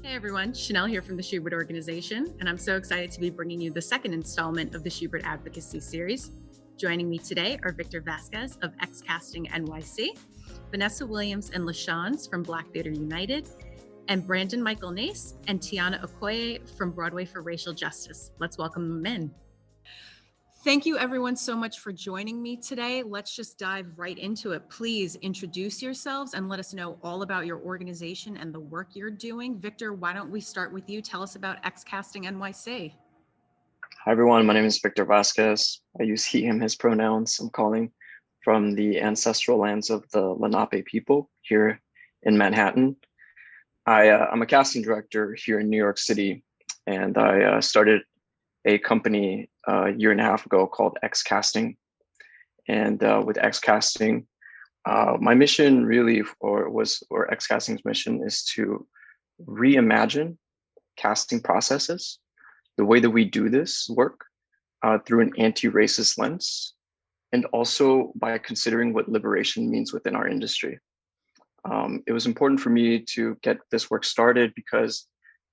Hey everyone, Chanel here from the Shubert organization, and I'm so excited to be bringing you the second installment of the Shubert Advocacy Series. Joining me today are Victor Vazquez of X Casting NYC, Vanessa Williams and LaChanze from Black Theater United, and Brandon Michael Nase and Tiana Okoye from Broadway for Racial Justice. Let's welcome them in. Thank you everyone so much for joining me today. Let's just dive right into it. Please introduce yourselves and let us know all about your organization and the work you're doing. Victor, why don't we start with you? Tell us about X Casting NYC. Hi everyone, my name is Victor Vazquez. I use he, him, his pronouns. I'm calling from the ancestral lands of the Lenape people here in Manhattan. I'm a casting director here in New York City, and I started a company a year and a half ago called X Casting. And with X Casting, my mission really, or X Casting's mission, is to reimagine casting processes, the way that we do this work, through an anti-racist lens, and also by considering what liberation means within our industry. It was important for me to get this work started because,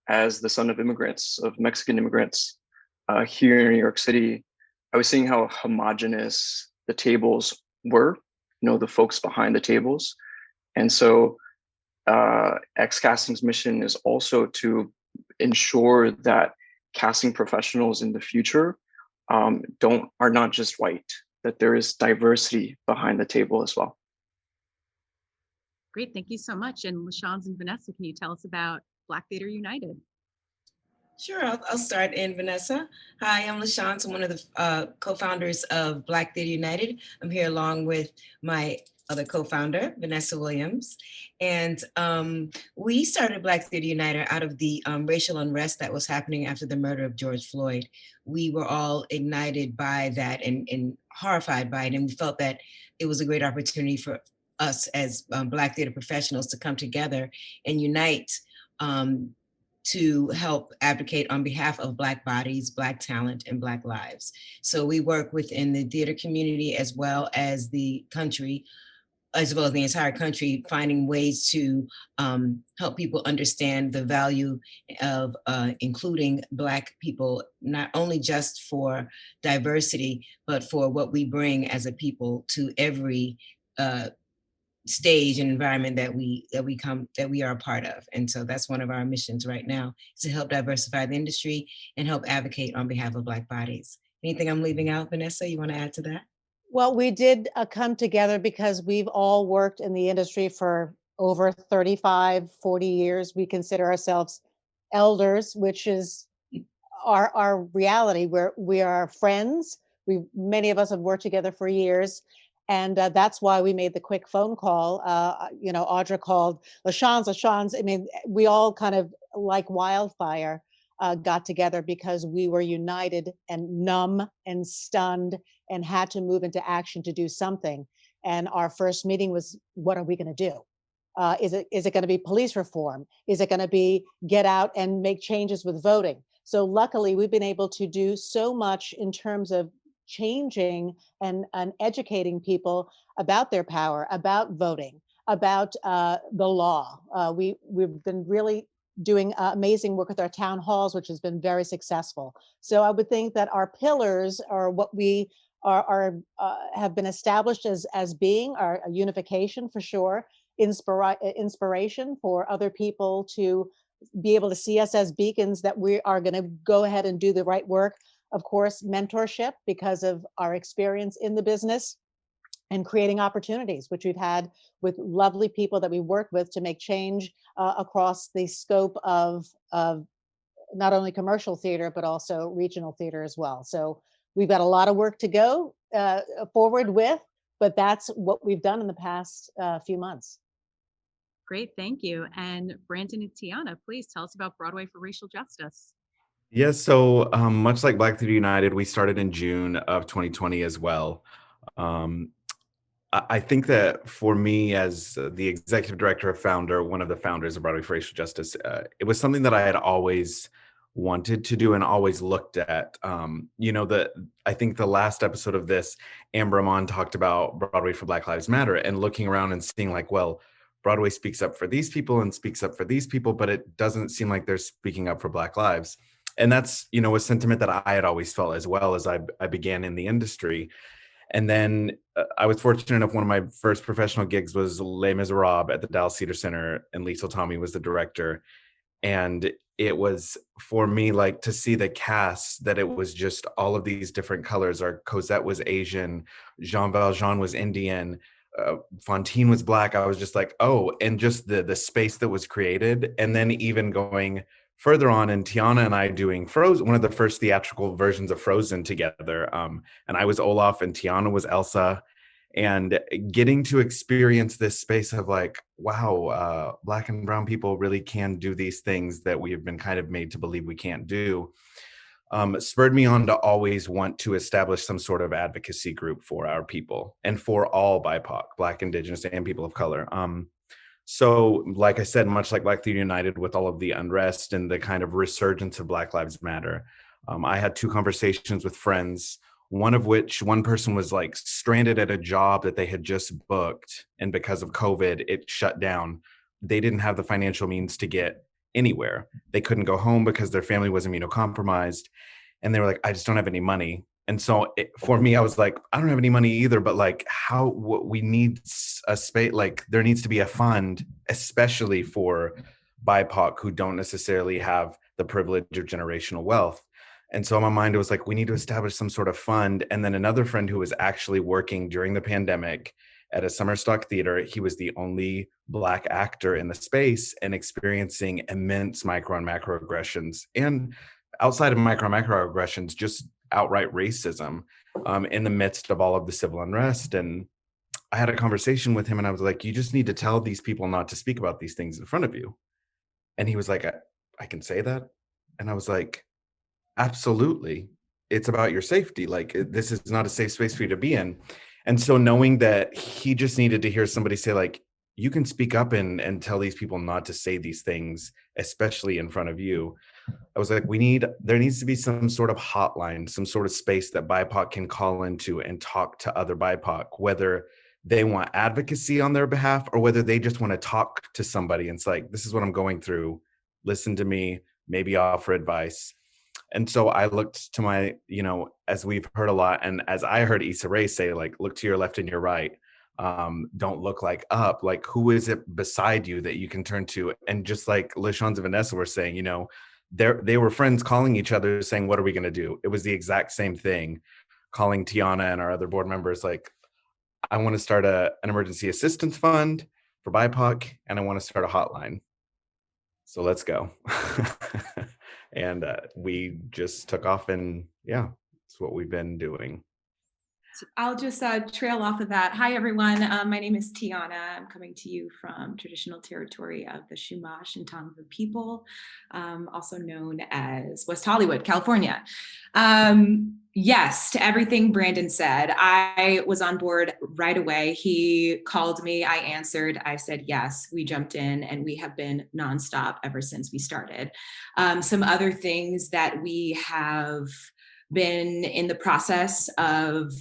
as the son of immigrants, of Mexican immigrants, here in New York City, I was seeing how homogenous the tables were, the folks behind the tables. And so X Casting's mission is also to ensure that casting professionals in the future are not just white, that there is diversity behind the table as well. Great, thank you so much. And LaChanze and Vanessa, can you tell us about Black Theater United? Sure, I'll start in, Vanessa. Hi, I'm LaChanze. I'm one of the co-founders of Black Theater United. I'm here along with my other co-founder, Vanessa Williams. And we started Black Theater United out of the racial unrest that was happening after the murder of George Floyd. We were all ignited by that and horrified by it. And we felt that it was a great opportunity for us as Black theater professionals to come together and unite to help advocate on behalf of Black bodies, Black talent, and Black lives. So we work within the theater community as well as the country, as well as the entire country, finding ways to help people understand the value of including Black people, not only just for diversity, but for what we bring as a people to every stage and environment that we are a part of. And so that's one of our missions right now, is to help diversify the industry and help advocate on behalf of Black bodies. Anything I'm leaving out, Vanessa, you want to add to that? Well, we did come together because we've all worked in the industry for over 35, 40 years. We consider ourselves elders, which is our reality, where we are friends. Many of us have worked together for years. And that's why we made the quick phone call. Audra called LaChanze. I mean, we all kind of, like wildfire, got together because we were united and numb and stunned and had to move into action to do something. And our first meeting was, what are we going to do? Is it going to be police reform? Is it going to be get out and make changes with voting? So luckily, we've been able to do so much in terms of changing and educating people about their power, about voting, about the law. We've been really doing amazing work with our town halls, which has been very successful. So I would think that our pillars are what we have been established as being our unification, for sure, inspiration for other people to be able to see us as beacons that we are going to go ahead and do the right work. Of course, mentorship, because of our experience in the business, and creating opportunities, which we've had with lovely people that we work with to make change across the scope of not only commercial theater, but also regional theater as well. So we've got a lot of work to go forward with, but that's what we've done in the past few months. Great, thank you. And Brandon and Tiana, please tell us about Broadway for Racial Justice. Yes, so much like Black Theater United, we started in June of 2020 as well. I think that for me, as the executive director one of the founders of Broadway for Racial Justice, it was something that I had always wanted to do and always looked at. I think the last episode of this, Amber Amon talked about Broadway for Black Lives Matter, and looking around and seeing like, well, Broadway speaks up for these people and speaks up for these people, but it doesn't seem like they're speaking up for Black lives. And that's, a sentiment that I had always felt as well as I began in the industry. And then I was fortunate enough, one of my first professional gigs was Les Miserables at the Dallas Theater Center, and Lisa Tommy was the director. And it was, for me, like, to see the cast, that it was just all of these different colors. Our Cosette was Asian, Jean Valjean was Indian, Fantine was Black. I was just like, oh, and just the space that was created. And then even going further on, and Tiana and I doing Frozen, one of the first theatrical versions of Frozen together. And I was Olaf and Tiana was Elsa, and getting to experience this space of like, wow, Black and brown people really can do these things that we have been kind of made to believe we can't do, spurred me on to always want to establish some sort of advocacy group for our people and for all BIPOC, Black, Indigenous, and people of color. So, like I said, much like Black Theater United, with all of the unrest and the kind of resurgence of Black Lives Matter, I had 2 conversations with friends, one person was like stranded at a job that they had just booked, and because of COVID, it shut down. They didn't have the financial means to get anywhere. They couldn't go home because their family was immunocompromised, and they were like, I just don't have any money. And so for me, I was like, I don't have any money either, but like, we need a space, like there needs to be a fund, especially for BIPOC who don't necessarily have the privilege or generational wealth. And so in my mind, it was like, we need to establish some sort of fund. And then another friend who was actually working during the pandemic at a summer stock theater, he was the only Black actor in the space and experiencing immense micro and macroaggressions. And outside of micro and macroaggressions, just outright racism in the midst of all of the civil unrest. And I had a conversation with him and I was like, you just need to tell these people not to speak about these things in front of you. And he was like, I can say that? And I was like, absolutely. It's about your safety. Like, this is not a safe space for you to be in. And so knowing that he just needed to hear somebody say, like, you can speak up and tell these people not to say these things, especially in front of you. I was like, there needs to be some sort of hotline, some sort of space that BIPOC can call into and talk to other BIPOC, whether they want advocacy on their behalf or whether they just want to talk to somebody and it's like, this is what I'm going through. Listen to me, maybe offer advice. And so I looked to my, as we've heard a lot, and as I heard Issa Rae say, like, look to your left and your right. Don't look like up. Like, who is it beside you that you can turn to? And just like LaChanze and Vanessa were saying, they were friends calling each other saying, what are we going to do? It was the exact same thing, calling Tiana and our other board members, like, I want to start an emergency assistance fund for BIPOC, and I want to start a hotline. So let's go. And we just took off, and yeah, it's what we've been doing. I'll just trail off of that. Hi, everyone. My name is Tiana. I'm coming to you from traditional territory of the Chumash and Tonga people, also known as West Hollywood, California. Yes, to everything Brandon said, I was on board right away. He called me, I answered, I said yes, we jumped in, and we have been nonstop ever since we started. Some other things that we have been in the process of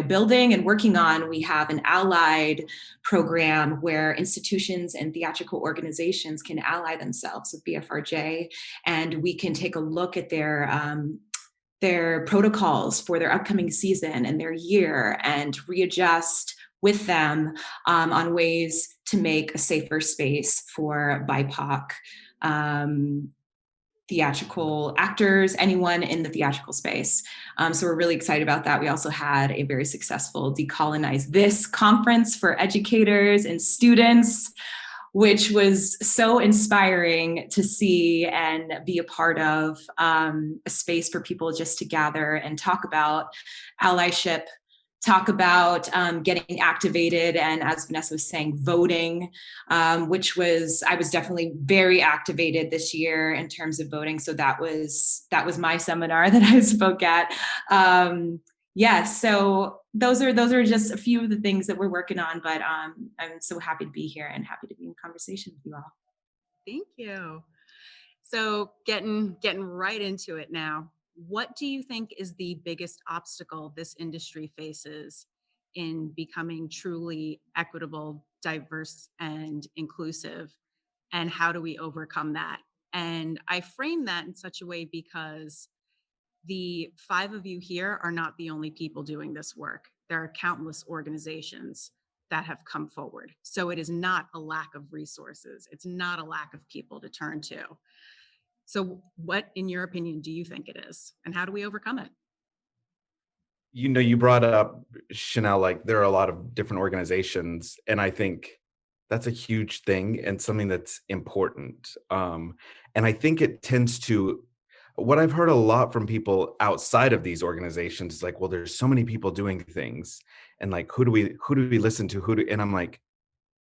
building and working on, we have an allied program where institutions and theatrical organizations can ally themselves with BFRJ, and we can take a look at their protocols for their upcoming season and their year and readjust with them on ways to make a safer space for BIPOC theatrical actors, anyone in the theatrical space. So we're really excited about that. We also had a very successful Decolonize This conference for educators and students, which was so inspiring to see and be a part of, a space for people just to gather and talk about allyship, talk about getting activated, and as Vanessa was saying, voting, I was definitely very activated this year in terms of voting. So that was my seminar that I spoke at. So those are just a few of the things that we're working on, but I'm so happy to be here and happy to be in conversation with you all. Thank you. So getting right into it now. What do you think is the biggest obstacle this industry faces in becoming truly equitable, diverse, and inclusive? And how do we overcome that? And I frame that in such a way because the 5 of you here are not the only people doing this work. There are countless organizations that have come forward. So it is not a lack of resources. It's not a lack of people to turn to. So what, in your opinion, do you think it is? And how do we overcome it? You know, you brought up, Chanel, like there are a lot of different organizations, and I think that's a huge thing and something that's important. And I think it tends to, what I've heard a lot from people outside of these organizations is like, well, there's so many people doing things, and like, who do we listen to? And I'm like,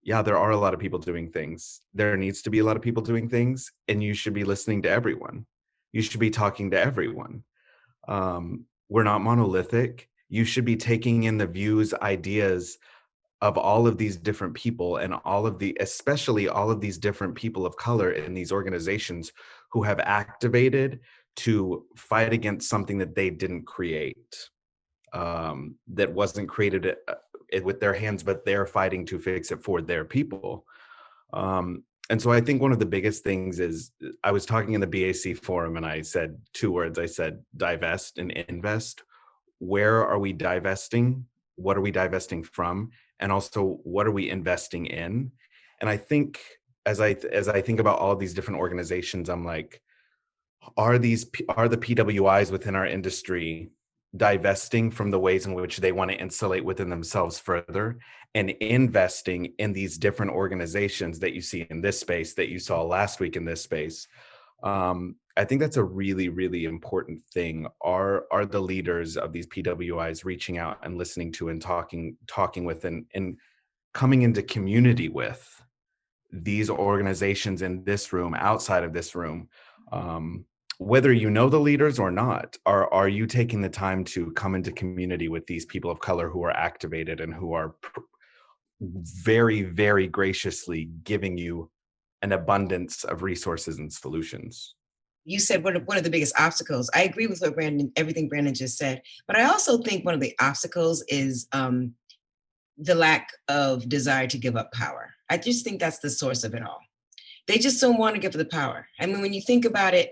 yeah, there are a lot of people doing things. There needs to be a lot of people doing things, and you should be listening to everyone. You should be talking to everyone. We're not monolithic. You should be taking in the views, ideas of all of these different people, and especially all of these different people of color in these organizations who have activated to fight against something that they didn't create, that wasn't created with their hands, but they're fighting to fix it for their people. And so I think one of the biggest things is, I was talking in the BAC forum and I said 2 words. I said divest and invest. Where are we divesting? What are we divesting from? And also, what are we investing in? And I think as I think about all these different organizations, I'm like, are the PWIs within our industry divesting from the ways in which they want to insulate within themselves further, and investing in these different organizations that you see in this space, that you saw last week in this space? I think that's a really, really important thing. Are the leaders of these PWIs reaching out and listening to and talking with and coming into community with these organizations in this room, outside of this room? Whether you know the leaders or not, are you taking the time to come into community with these people of color who are activated and who are very, very graciously giving you an abundance of resources and solutions? You said one of the biggest obstacles. I agree with what everything Brandon just said, but I also think one of the obstacles is the lack of desire to give up power. I just think that's the source of it all. They just don't want to give the power. I mean, when you think about it,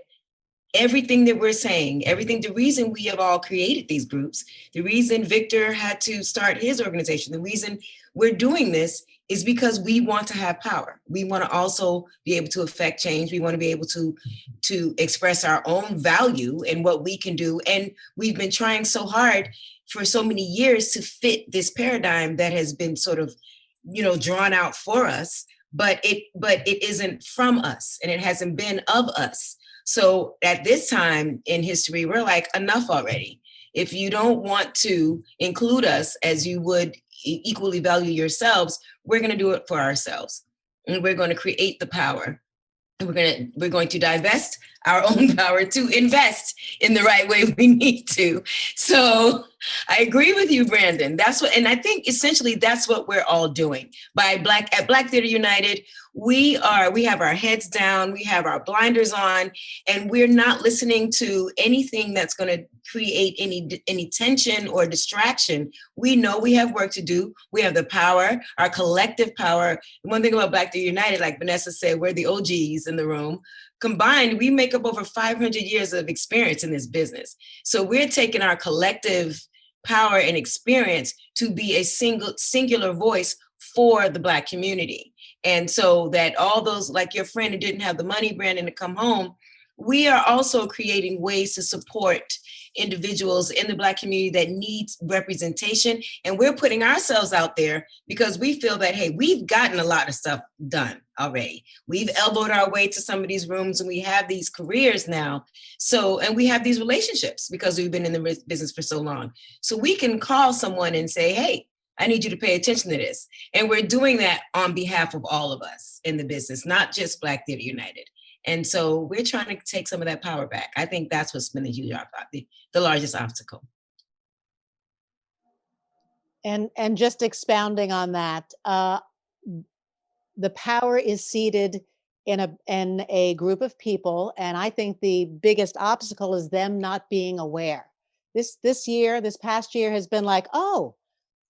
everything that we're saying, the reason we have all created these groups, the reason Victor had to start his organization, the reason we're doing this is because we want to have power. We want to also be able to affect change. We want to be able to express our own value and what we can do. And we've been trying so hard for so many years to fit this paradigm that has been sort of, drawn out for us, but it isn't from us, and it hasn't been of us. So at this time in history, we're like, enough already. If you don't want to include us as you would equally value yourselves, we're going to do it for ourselves. And we're going to create the power. And we're going to divest our own power to invest in the right way we need to. So I agree with you, Brandon. And I think essentially that's what we're all doing. At Black Theater United, we have our heads down, we have our blinders on, and we're not listening to anything that's going to create any tension or distraction. We know we have work to do. We have the power, our collective power. One thing about Black Theater United, like Vanessa said, we're the OGs in the room. Combined, we make up over 500 years of experience in this business. So we're taking our collective power and experience to be a singular voice for the Black community. And so that all those, like your friend who didn't have the money, Brandon, to come home, we are also creating ways to support individuals in the Black community that needs representation. And we're putting ourselves out there because we feel that, hey, we've gotten a lot of stuff done already. We've elbowed our way to some of these rooms, and we have these careers now. And we have these relationships because we've been in the business for so long. So we can call someone and say, hey, I need you to pay attention to this. And we're doing that on behalf of all of us in the business, not just Black Theater United. And so we're trying to take some of that power back. I think that's what's been the largest obstacle. And just expounding on that, the power is seated in a group of people, and I think the biggest obstacle is them not being aware. This past year has been like, oh,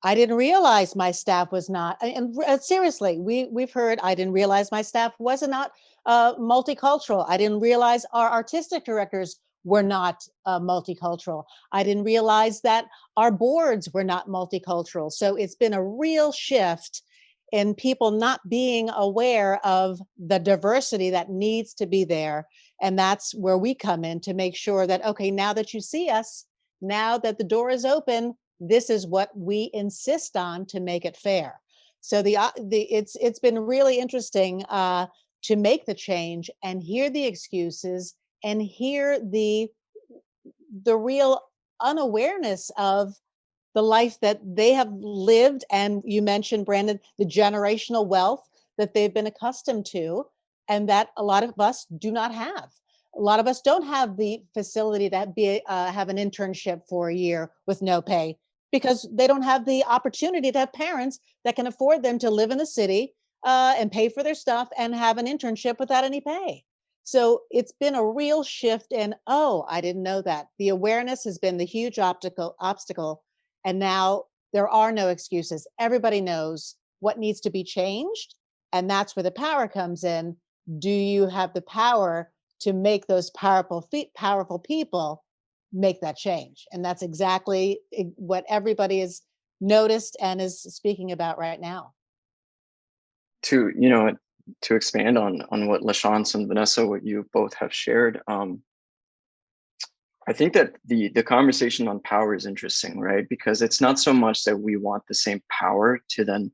I didn't realize my staff was not, and seriously, we've heard, I didn't realize my staff was not multicultural. I didn't realize our artistic directors were not multicultural. I didn't realize that our boards were not multicultural. So it's been a real shift in people not being aware of the diversity that needs to be there. And that's where we come in to make sure that, okay, now that you see us, now that the door is open, this is what we insist on to make it fair. So it's been really interesting to make the change and hear the excuses and hear the real unawareness of the life that they have lived. And you mentioned, Brandon, the generational wealth that they've been accustomed to, and that a lot of us do not have. A lot of us don't have the facility to have an internship for a year with no pay, because they don't have the opportunity to have parents that can afford them to live in the city and pay for their stuff and have an internship without any pay. So it's been a real shift in, oh, I didn't know that. The awareness has been the huge obstacle. And now there are no excuses. Everybody knows what needs to be changed. And that's where the power comes in. Do you have the power to make those powerful people make that change? And that's exactly what everybody has noticed and is speaking about right now. To expand on what LaChanze and Vanessa, what you both have shared, I think that the conversation on power is interesting, right? Because it's not so much that we want the same power to then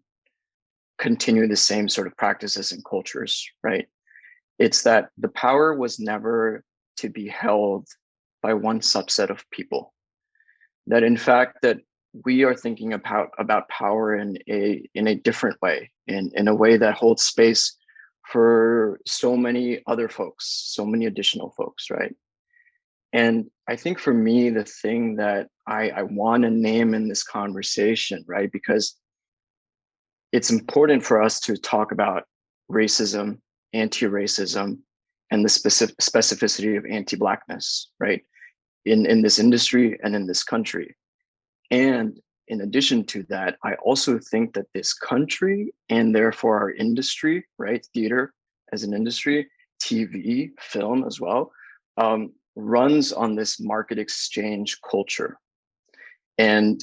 continue the same sort of practices and cultures, right? It's that the power was never to be held by one subset of people. That in fact, that we are thinking about power in a different way, in a way that holds space for so many other folks, so many additional folks, right? And I think for me, the thing that I want to name in this conversation, right, because it's important for us to talk about racism, anti-racism, and the specificity of anti-Blackness, right, in this industry and in this country. And in addition to that, I also think that this country, and therefore our industry, right, theater as an industry, TV, film as well, runs on this market exchange culture. And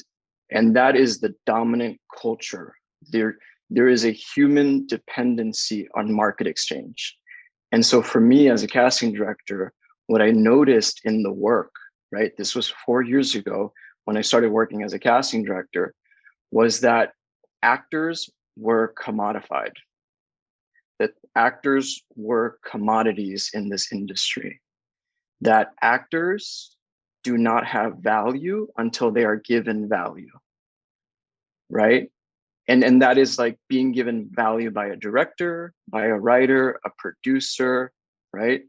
that is the dominant culture. There is a human dependency on market exchange. And so for me as a casting director, what I noticed in the work, right, this was 4 years ago when I started working as a casting director, was that actors were commodified, that actors were commodities in this industry, that actors do not have value until they are given value, right? And that is like being given value by a director, by a writer, a producer, right?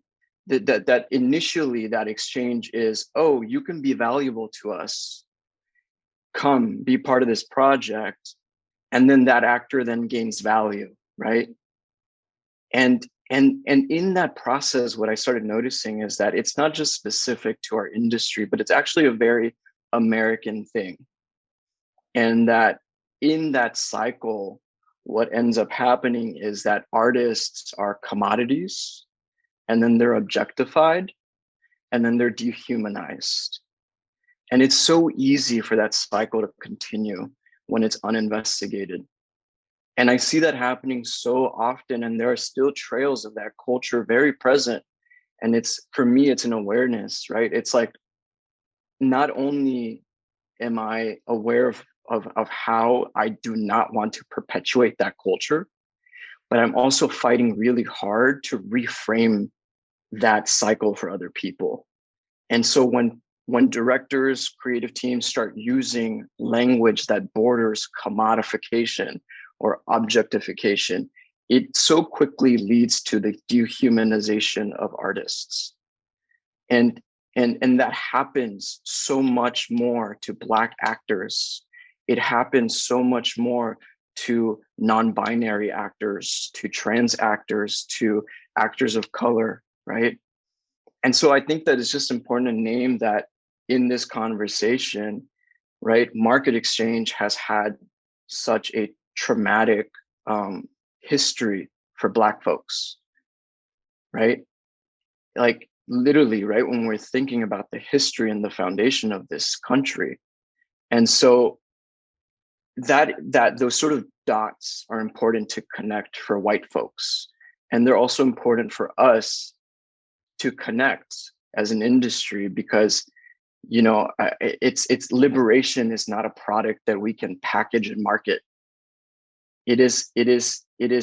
That initially that exchange is, oh, you can be valuable to us, come be part of this project, and then that actor then gains value, right? And in that process, what I started noticing is that it's not just specific to our industry, but it's actually a very American thing. And that in that cycle, what ends up happening is that artists are commodities, and then they're objectified, and then they're dehumanized. And it's so easy for that cycle to continue when it's uninvestigated. And I see that happening so often, and there are still trails of that culture very present. And it's, for me, it's an awareness, right? It's like, not only am I aware of how I do not want to perpetuate that culture, but I'm also fighting really hard to reframe that cycle for other people. And so when directors, creative teams start using language that borders commodification or objectification, it so quickly leads to the dehumanization of artists. And that happens so much more to Black actors. It happens so much more to non-binary actors, to trans actors, to actors of color, right? And so I think that it's just important to name that in this conversation, right? Market exchange has had such a traumatic history for Black folks, right? Like literally, right? When we're thinking about the history and the foundation of this country. And so that those sort of dots are important to connect for white folks. And they're also important for us to connect as an industry, because it's liberation is not a product that we can package and market. It is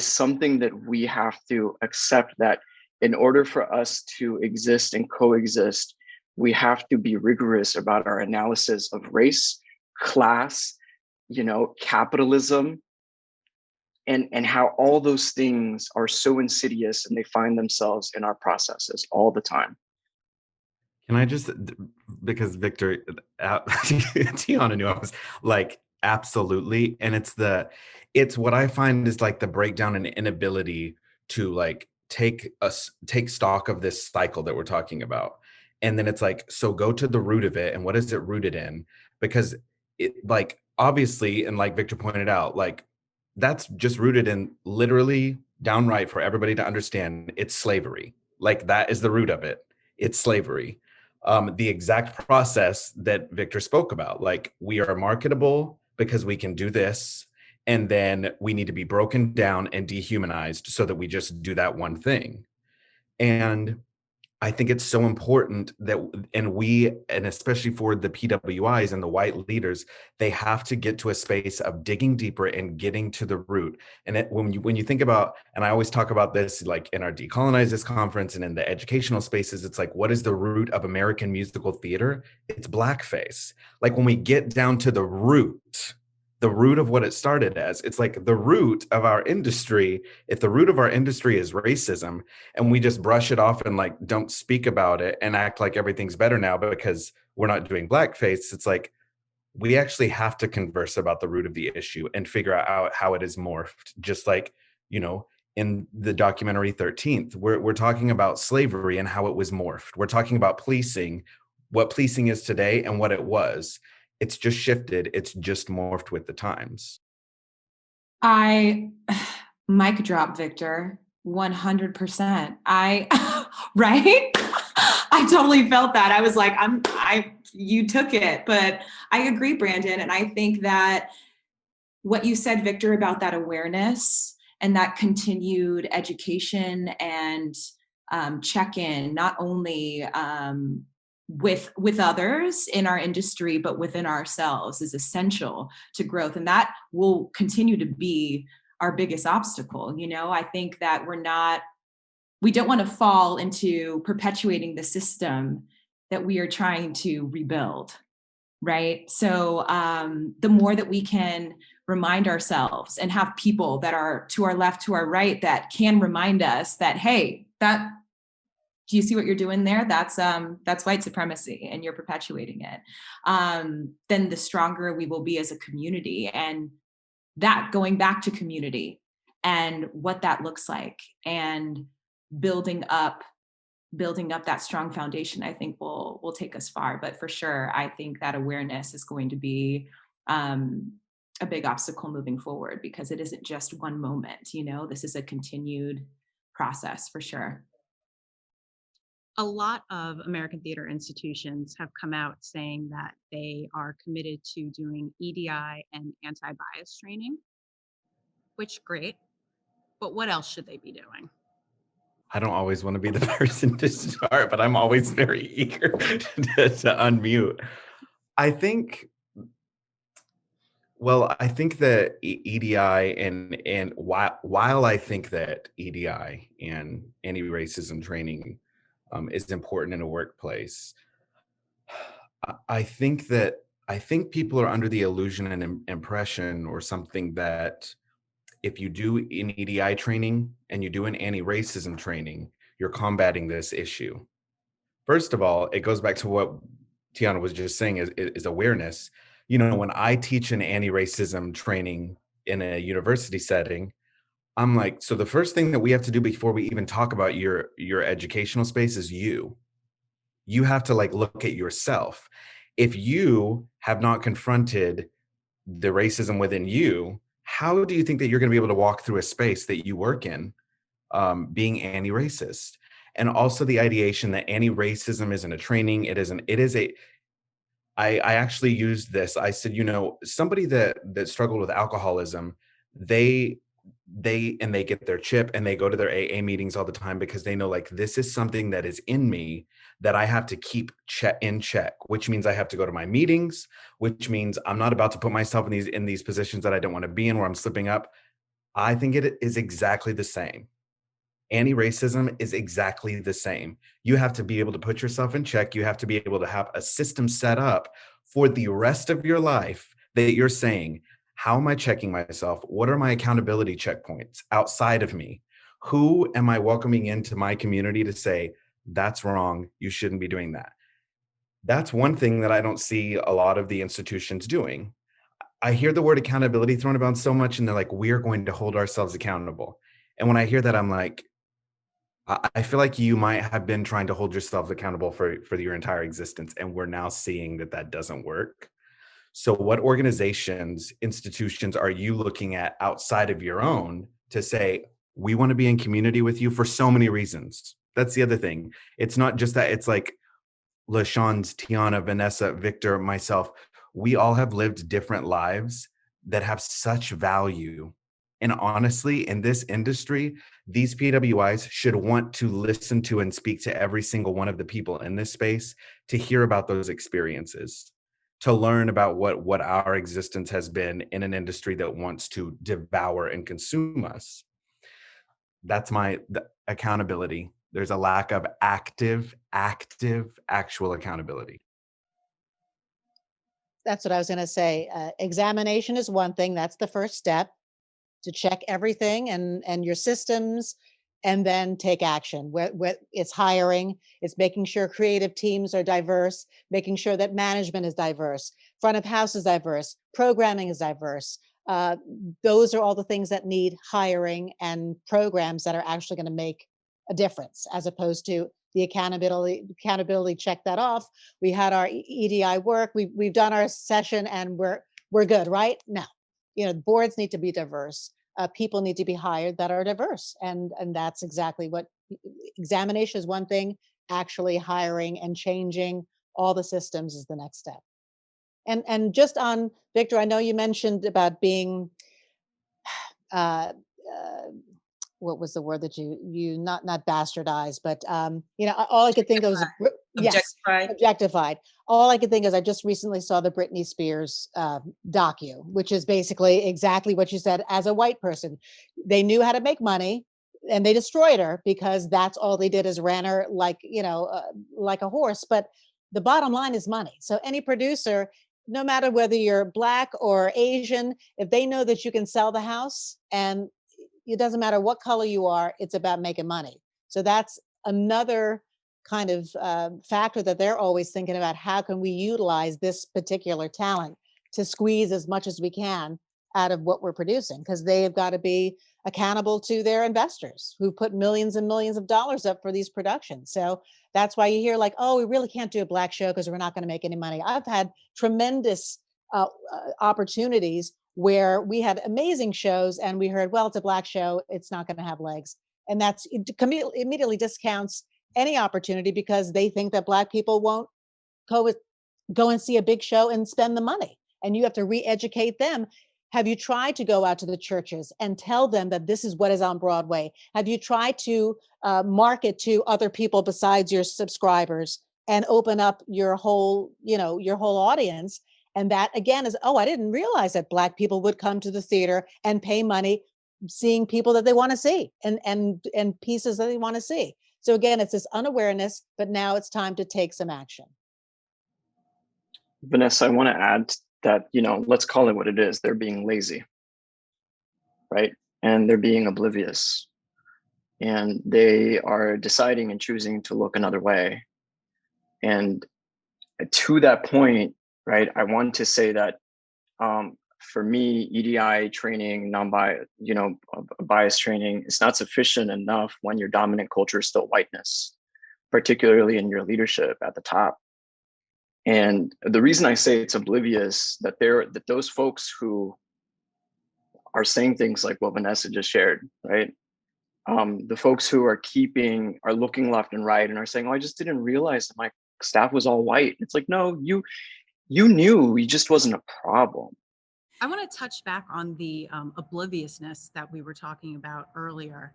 something that we have to accept, that in order for us to exist and coexist, we have to be rigorous about our analysis of race, class, capitalism, and how all those things are so insidious and they find themselves in our processes all the time. Can I just, because Victor, Tiana knew I was like, absolutely. And it's what I find is like the breakdown and inability to like take stock of this cycle that we're talking about. And then it's like, so go to the root of it. And what is it rooted in? Because it, like, obviously, and like Victor pointed out, like, that's just rooted in literally downright for everybody to understand, it's slavery. Like, that is the root of it. It's slavery. The exact process that Victor spoke about, like, we are marketable because we can do this, and then we need to be broken down and dehumanized so that we just do that one thing. And I think it's so important that, and especially for the PWIs and the white leaders, they have to get to a space of digging deeper and getting to the root. And when you think about, and I always talk about this, like in our Decolonize This conference and in the educational spaces, it's like, what is the root of American musical theater? It's blackface. Like when we get down to the root of what it started as, it's like the root of our industry. If the root of our industry is racism and we just brush it off and like don't speak about it and act like everything's better now because we're not doing blackface, it's like we actually have to converse about the root of the issue and figure out how it is morphed. Just like, in the documentary 13th, we're talking about slavery and how it was morphed. We're talking about policing, what policing is today and what it was. It's just shifted. It's just morphed with the times. Mic drop, Victor. 100%. Right? I totally felt that. I was like, you took it, but I agree, Brandon. And I think that what you said, Victor, about that awareness and that continued education and check-in, not only with others in our industry, but within ourselves, is essential to growth. And that will continue to be our biggest obstacle. I think that we don't want to fall into perpetuating the system that we are trying to rebuild, right? So the more that we can remind ourselves and have people that are to our left, to our right, that can remind us that, hey, do you see what you're doing there? That's white supremacy and you're perpetuating it. Then the stronger we will be as a community, and that going back to community and what that looks like, and building up that strong foundation, I think will take us far. But for sure, I think that awareness is going to be a big obstacle moving forward, because it isn't just one moment, this is a continued process for sure. A lot of American theater institutions have come out saying that they are committed to doing EDI and anti-bias training, which great, but what else should they be doing? I don't always want to be the person to start, but I'm always very eager to unmute. I think that EDI and while I think that EDI and anti-racism training is important in a workplace, I think people are under the illusion and impression or something that if you do an EDI training and you do an anti-racism training, you're combating this issue. First of all, it goes back to what Tiana was just saying is awareness. When I teach an anti-racism training in a university setting, I'm like, so the first thing that we have to do before we even talk about your educational space is you have to like look at yourself. If you have not confronted the racism within you, how do you think that you're going to be able to walk through a space that you work in being anti-racist? And also the ideation that anti-racism isn't a training, it is a, I actually used this. I said, somebody that struggled with alcoholism, they get their chip and they go to their AA meetings all the time because they know, like, this is something that is in me that I have to keep in check, which means I have to go to my meetings, which means I'm not about to put myself in these positions that I don't want to be in where I'm slipping up. I think it is exactly the same. Anti-racism is exactly the same. You have to be able to put yourself in check. You have to be able to have a system set up for the rest of your life that you're saying, how am I checking myself? What are my accountability checkpoints outside of me? Who am I welcoming into my community to say, that's wrong, you shouldn't be doing that? That's one thing that I don't see a lot of the institutions doing. I hear the word accountability thrown about so much, and they're like, we're going to hold ourselves accountable. And when I hear that, I'm like, I feel like you might have been trying to hold yourself accountable for your entire existence, and we're now seeing that that doesn't work. So what organizations, institutions are you looking at outside of your own to say, we want to be in community with you for so many reasons? That's the other thing. It's not just that. It's like LaChanze, Tiana, Vanessa, Victor, myself, we all have lived different lives that have such value. And honestly, in this industry, these PWIs should want to listen to and speak to every single one of the people in this space to hear about those experiences, to learn about what our existence has been in an industry that wants to devour and consume us. That's the accountability. There's a lack of active, actual accountability. That's what I was going to say. Examination is one thing. That's the first step, to check everything and your systems, and then take action. It's hiring, it's making sure creative teams are diverse, making sure that management is diverse, front of house is diverse, programming is diverse. Those are all the things that need hiring and programs that are actually going to make a difference, as opposed to the accountability, check that off. We had our EDI work, we've done our session, and we're good, right? No. Boards need to be diverse. People need to be hired that are diverse. And that's exactly what examination is one thing. Actually hiring and changing all the systems is the next step. And just on Victor, I know you mentioned about being, what was the word that you not bastardized, but all I could think of was objectified. All I could think is I just recently saw the Britney Spears docu, which is basically exactly what you said. As a white person, they knew how to make money, and they destroyed her because that's all they did, is ran her like a horse. But the bottom line is money. So any producer, no matter whether you're Black or Asian, if they know that you can sell the house, and it doesn't matter what color you are, it's about making money. So that's another kind of factor that they're always thinking about. How can we utilize this particular talent to squeeze as much as we can out of what we're producing? Because they have got to be accountable to their investors who put millions and millions of dollars up for these productions. So that's why you hear like, oh, we really can't do a Black show because we're not going to make any money. I've had tremendous opportunities where we had amazing shows and we heard, well, it's a Black show, it's not going to have legs. And that's immediately discounts any opportunity, because they think that Black people won't go and see a big show and spend the money. And you have to re-educate them. Have you tried to go out to the churches and tell them that this is what is on Broadway? Have you tried to market to other people besides your subscribers and open up your whole audience? And that again is, oh, I didn't realize that Black people would come to the theater and pay money seeing people that they want to see and pieces that they want to see. So again, it's this unawareness, but now it's time to take some action. Vanessa, I want to add that, let's call it what it is. They're being lazy, right? And they're being oblivious. And they are deciding and choosing to look another way. And to that point, right, I want to say that for me, EDI training, bias training is not sufficient enough when your dominant culture is still whiteness, particularly in your leadership at the top. And the reason I say it's oblivious, that those folks who are saying things like what Vanessa just shared, right? The folks who are looking left and right and are saying, "Oh, I just didn't realize that my staff was all white." It's like, no, you knew, it just wasn't a problem. I want to touch back on the obliviousness that we were talking about earlier.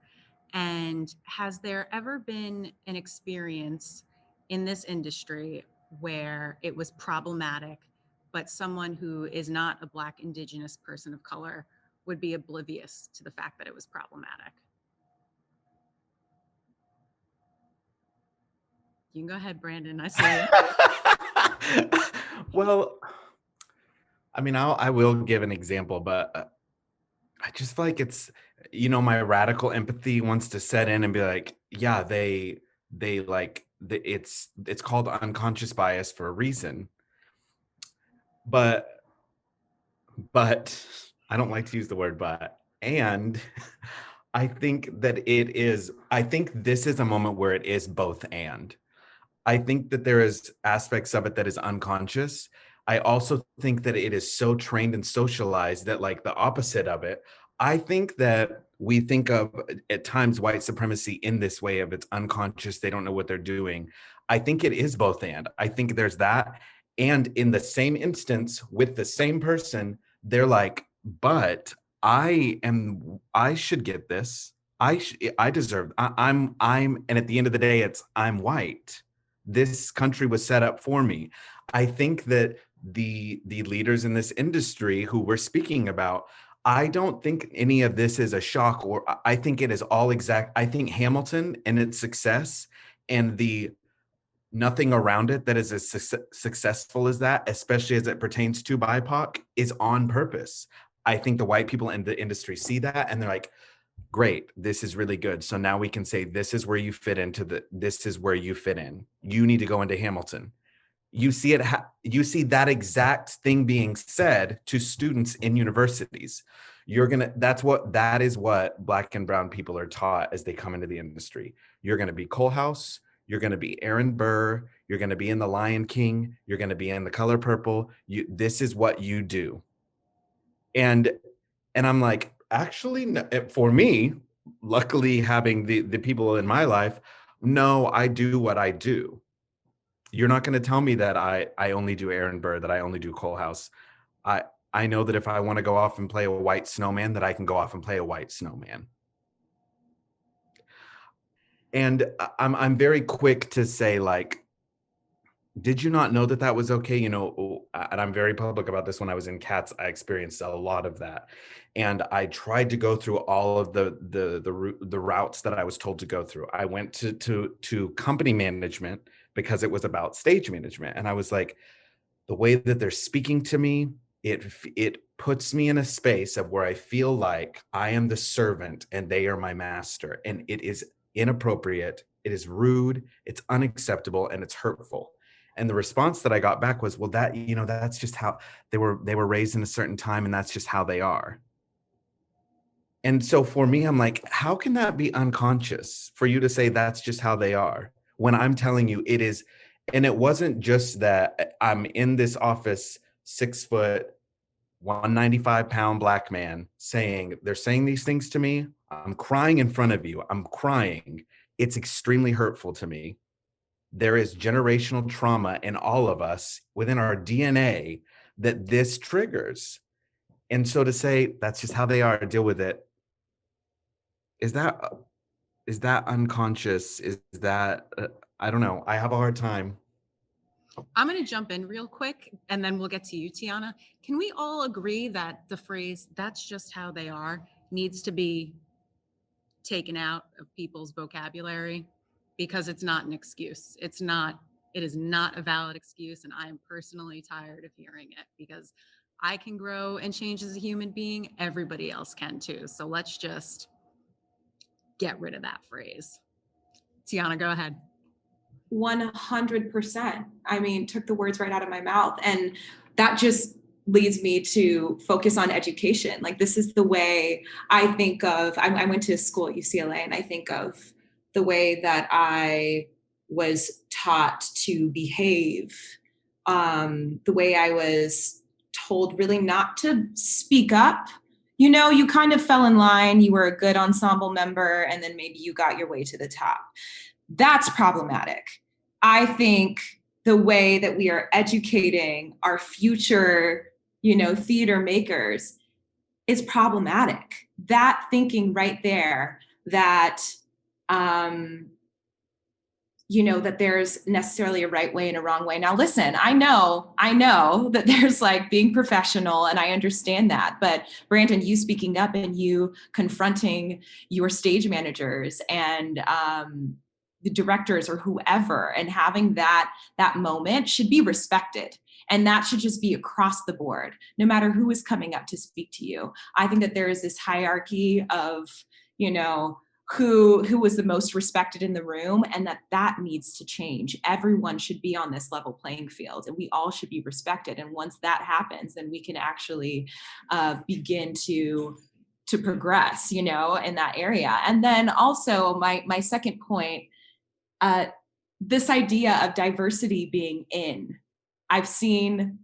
And has there ever been an experience in this industry where it was problematic, but someone who is not a Black, Indigenous person of color would be oblivious to the fact that it was problematic? You can go ahead, Brandon. I see you. Well, I mean, I will give an example, but I just feel like it's, my radical empathy wants to set in and be like, yeah, it's called unconscious bias for a reason. But I don't like to use the word but, and I think this is a moment where it is both and. I think that there is aspects of it that is unconscious. I also think that it is so trained and socialized that, like, the opposite of it, I think that we think of at times white supremacy in this way of it's unconscious. They don't know what they're doing. I think it is both and. I think there's that. And in the same instance with the same person, they're like, but I should get this. I deserve, I'm, and at the end of the day, I'm white. This country was set up for me. I think that the leaders in this industry who we're speaking about, I don't think any of this is a shock, or I think it is all exact. I think Hamilton and its success and the nothing around it that is as successful as that, especially as it pertains to BIPOC, is on purpose. I think the white people in the industry see that and they're like, great, this is really good. So now we can say, this is where you fit this is where you fit in. You need to go into Hamilton. You see it, you see that exact thing being said to students in universities. That is what Black and brown people are taught as they come into the industry. You're going to be Cole House. You're going to be Aaron Burr. You're going to be in The Lion King. You're going to be in The Color Purple. This is what you do. And I'm like, actually, for me, luckily having the people in my life, no, I do what I do. You're not going to tell me that I only do Aaron Burr, that I only do Cole House. I know that if I want to go off and play a white snowman, that I can go off and play a white snowman. And I'm very quick to say, like, did you not know that was okay? And I'm very public about this. When I was in Cats, I experienced a lot of that. And I tried to go through all of the routes that I was told to go through. I went to company management because it was about stage management. And I was like, the way that they're speaking to me, it puts me in a space of where I feel like I am the servant and they are my master. And it is inappropriate. It is rude. It's unacceptable. And it's hurtful. And the response that I got back was, well, that's just how they were raised in a certain time, and that's just how they are. And so for me, I'm like, how can that be unconscious for you to say that's just how they are, when I'm telling you it is? And it wasn't just that I'm in this office, 6 foot, 195-pound Black man they're saying these things to me. I'm crying in front of you. I'm crying. It's extremely hurtful to me. There is generational trauma in all of us within our DNA that this triggers. And so to say, that's just how they are, deal with it. Is that unconscious? Is that, I don't know. I have a hard time. I'm going to jump in real quick and then we'll get to you, Tiana. Can we all agree that the phrase, that's just how they are, needs to be taken out of people's vocabulary? Because it's not an excuse. It is not a valid excuse. And I am personally tired of hearing it, because I can grow and change as a human being. Everybody else can too. So let's just get rid of that phrase. Tiana, go ahead. 100%. I mean, took the words right out of my mouth. And that just leads me to focus on education. Like, this is the way I think of, I went to school at UCLA, and I think of the way that I was taught to behave the way I was told really not to speak up. You know, you kind of fell in line, you were a good ensemble member, and then maybe you got your way to the top. That's problematic. I think the way that we are educating our future, you know, theater makers is problematic. That thinking right there, that, you know, that there's necessarily a right way and a wrong way. Now, listen, I know that there's like being professional, and I understand that. But Brandon, you speaking up and you confronting your stage managers and the directors or whoever, and having that moment should be respected. And that should just be across the board, no matter who is coming up to speak to you. I think that there is this hierarchy of, you know, who was the most respected in the room, and that needs to change. Everyone should be on this level playing field, and we all should be respected. And once that happens, then we can actually begin to progress, you know, in that area. And then also my second point, this idea of diversity being in. I've seen,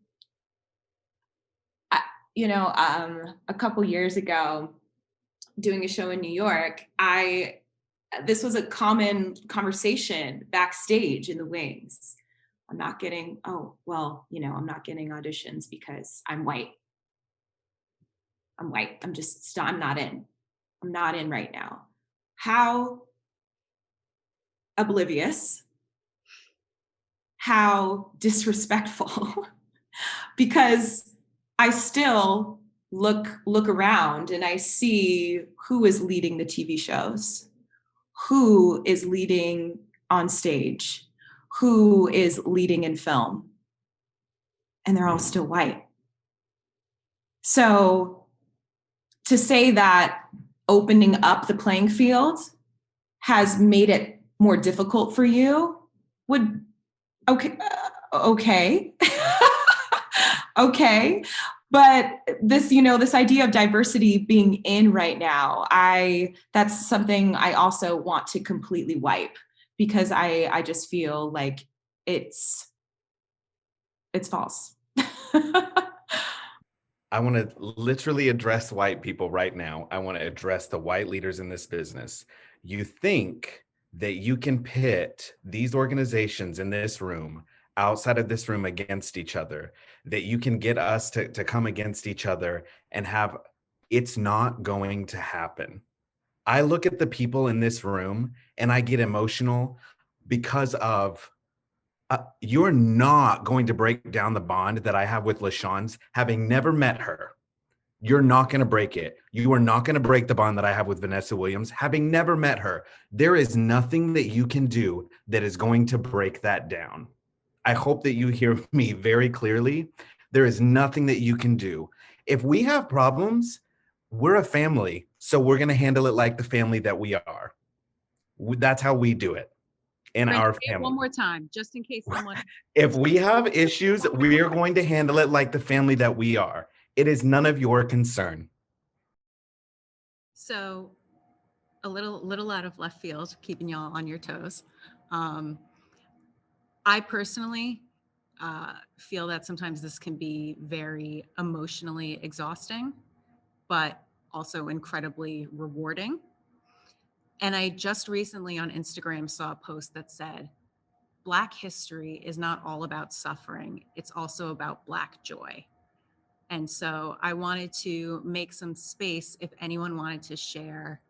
you know, a couple years ago, doing a show in New York, this was a common conversation backstage in the wings. I'm not getting auditions because I'm white. I'm not in. I'm not in right now. How oblivious, how disrespectful, because I still look around and I see who is leading the TV shows, who is leading on stage, who is leading in film, and they're all still white. So to say that opening up the playing field has made it more difficult for you would, okay. Okay. But this, you know, this idea of diversity being in right now, that's something I also want to completely wipe, because I just feel like it's false. I want to literally address white people right now. I want to address the white leaders in this business. You think that you can pit these organizations in this room, outside of this room, against each other, that you can get us to come against each other and have, it's not going to happen. I look at the people in this room and I get emotional because of, you're not going to break down the bond that I have with LaChanze, having never met her. You're not going to break it. You are not going to break the bond that I have with Vanessa Williams, having never met her. There is nothing that you can do that is going to break that down. I hope that you hear me very clearly. There is nothing that you can do. If we have problems, we're a family, so we're going to handle it like the family that we are. That's how we do it in our family. One more time, just in case someone. If we have issues, we are going to handle it like the family that we are. It is none of your concern. So, a little out of left field, keeping y'all on your toes. I personally feel that sometimes this can be very emotionally exhausting, but also incredibly rewarding. And I just recently on Instagram saw a post that said, Black history is not all about suffering, it's also about Black joy. And so I wanted to make some space if anyone wanted to share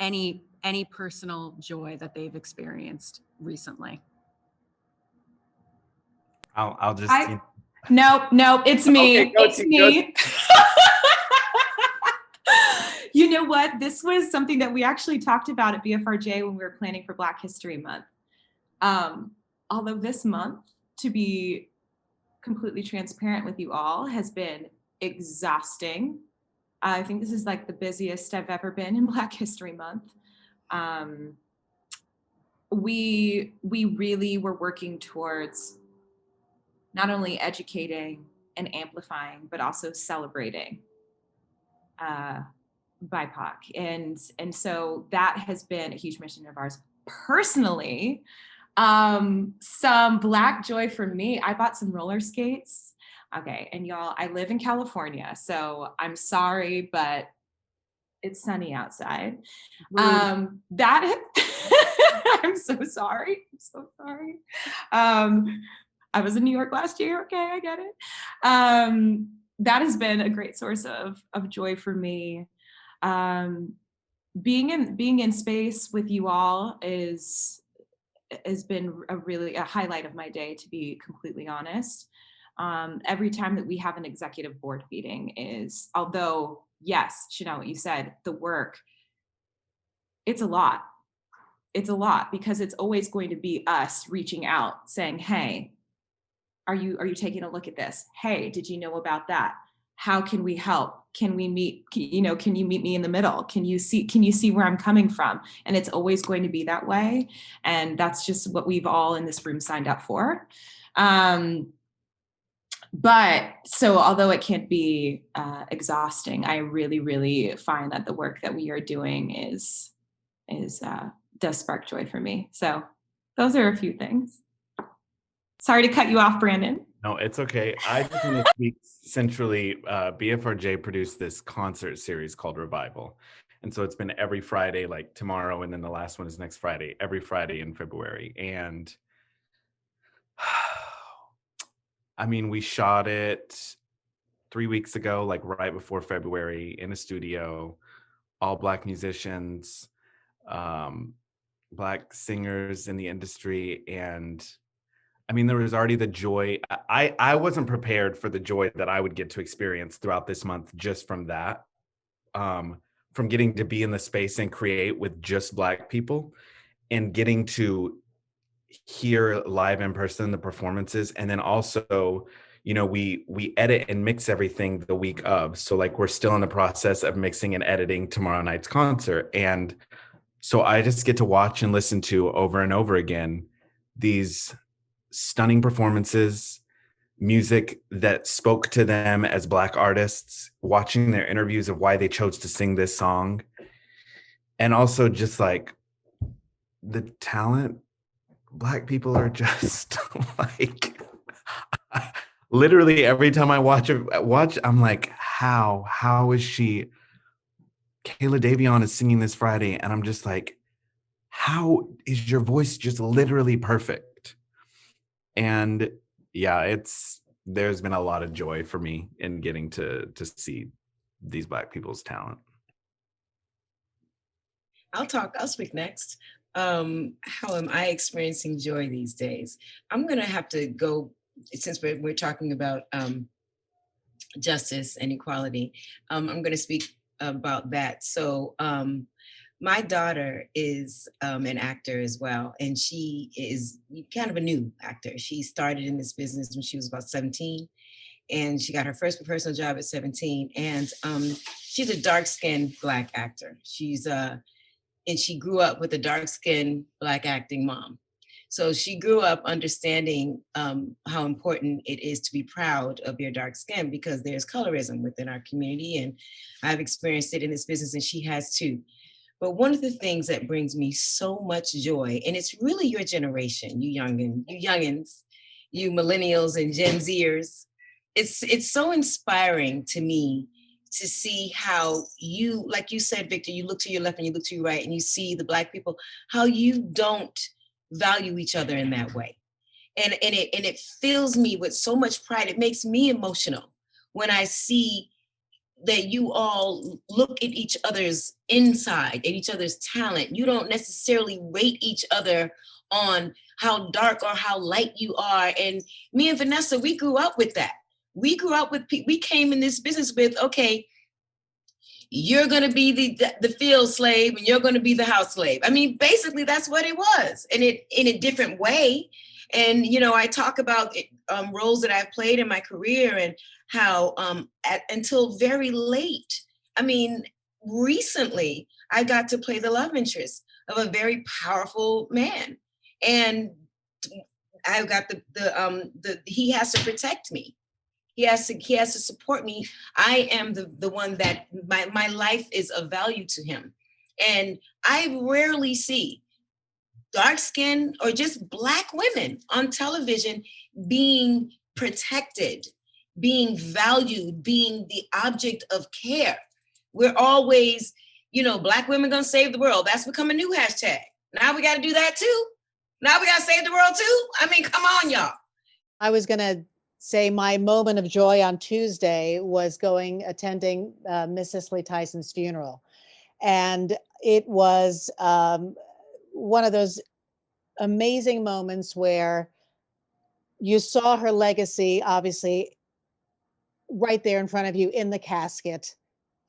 any personal joy that they've experienced recently. I'll just. No, it's me. Okay, it's me. You know what? This was something that we actually talked about at BFRJ when we were planning for Black History Month. Although this month, to be completely transparent with you all, has been exhausting. I think this is like the busiest I've ever been in Black History Month. We really were working towards not only educating and amplifying, but also celebrating BIPOC. And so that has been a huge mission of ours. Personally, Some Black joy for me. I bought some roller skates. Okay, and y'all, I live in California, so I'm sorry, but it's sunny outside. That I'm so sorry. I'm so sorry. I was in New York last year. Okay, I get it. That has been a great source of joy for me. Being in space with you all has been a highlight of my day, to be completely honest. Every time that we have an executive board meeting is, although yes, Chanel, what you said, the work, it's a lot. It's a lot because it's always going to be us reaching out saying, hey, are you taking a look at this? Hey, did you know about that? How can we help? Can we meet, can you meet me in the middle? Can you see where I'm coming from? And it's always going to be that way. And that's just what we've all in this room signed up for. But so although it can't be exhausting, I really, really find that the work that we are doing does spark joy for me. So those are a few things. Sorry to cut you off, Brandon. No, it's okay. I just want to speak centrally. BFRJ produced this concert series called Revival. And so it's been every Friday, like tomorrow, and then the last one is next Friday, every Friday in February. And I mean, we shot it 3 weeks ago, like right before February, in a studio, all Black musicians, Black singers in the industry. And I mean, there was already the joy. I wasn't prepared for the joy that I would get to experience throughout this month just from that, from getting to be in the space and create with just Black people and getting to hear live in person the performances. And then also, you know, we edit and mix everything the week of. So like we're still in the process of mixing and editing tomorrow night's concert. And so I just get to watch and listen to over and over again these stunning performances, music that spoke to them as Black artists, watching their interviews of why they chose to sing this song. And also just like the talent, Black people are just like, literally every time I watch, I'm like, how is she? Kayla Davion is singing this Friday. And I'm just like, how is your voice just literally perfect? And yeah, there's been a lot of joy for me in getting to see these Black people's talent. I'll speak next. How am I experiencing joy these days? I'm gonna have to go, since we're talking about justice and equality. I'm gonna speak about that. So my daughter is an actor as well, and she is kind of a new actor. She started in this business when she was about 17, and she got her first professional job at 17. And she's a dark-skinned Black actor. And she grew up with a dark-skinned Black acting mom. So she grew up understanding how important it is to be proud of your dark skin, because there's colorism within our community, and I've experienced it in this business, and she has too. But one of the things that brings me so much joy, and it's really your generation, you youngins, you millennials and Gen Zers, it's so inspiring to me to see how you, like you said, Victor, you look to your left and you look to your right and you see the Black people, how you don't value each other in that way. And it fills me with so much pride. It makes me emotional when I see that you all look at each other's inside, at each other's talent. You don't necessarily rate each other on how dark or how light you are. And me and Vanessa, we grew up with that. We grew up with, we came in this business with, okay, you're gonna be the field slave and you're gonna be the house slave. I mean, basically that's what it was, and it in a different way. And, you know, I talk about roles that I've played in my career and how until very late, I mean, recently I got to play the love interest of a very powerful man. And I've got he has to protect me. He has to support me. I am the one that my life is of value to him. And I rarely see dark skin or just Black women on television being protected, being valued, being the object of care. We're always, Black women gonna save the world. That's become a new hashtag. Now we gotta do that too. Now we gotta save the world too. I mean, come on, y'all. I was gonna say my moment of joy on Tuesday was attending Miss Cicely Tyson's funeral. And it was one of those amazing moments where you saw her legacy, obviously, right there in front of you in the casket,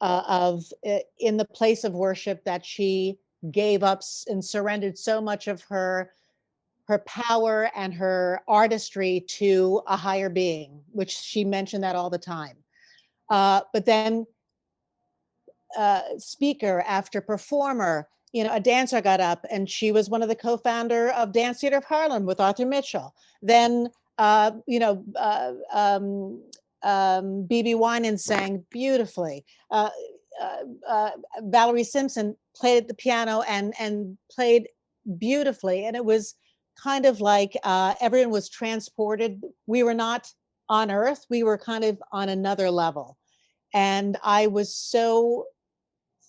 in the place of worship that she gave up and surrendered so much of her power and her artistry to a higher being, which she mentioned that all the time. But then speaker after performer, a dancer got up, and she was one of the co-founder of Dance Theater of Harlem with Arthur Mitchell. Then, B.B. Winans sang beautifully. Valerie Simpson played the piano and played beautifully. And it was kind of like everyone was transported. We were not on Earth. We were kind of on another level. And I was so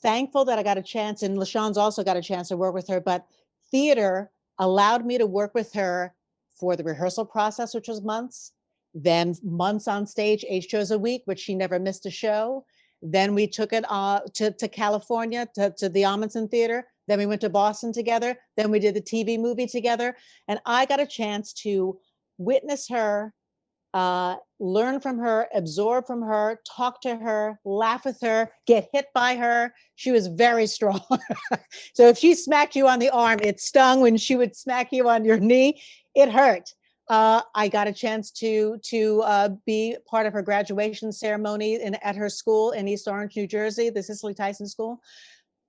thankful that I got a chance, and LaChanze also got a chance to work with her, but theater allowed me to work with her for the rehearsal process, which was months, then months on stage, 8 shows a week, which she never missed a show. Then we took it to California, to the Amundsen Theater. Then we went to Boston together. Then we did the TV movie together. And I got a chance to witness her, learn from her, absorb from her, talk to her, laugh with her, get hit by her. She was very strong. So if she smacked you on the arm, it stung. When she would smack you on your knee, it hurt. I got a chance to be part of her graduation ceremony at her school in East Orange, New Jersey, the Cicely Tyson School.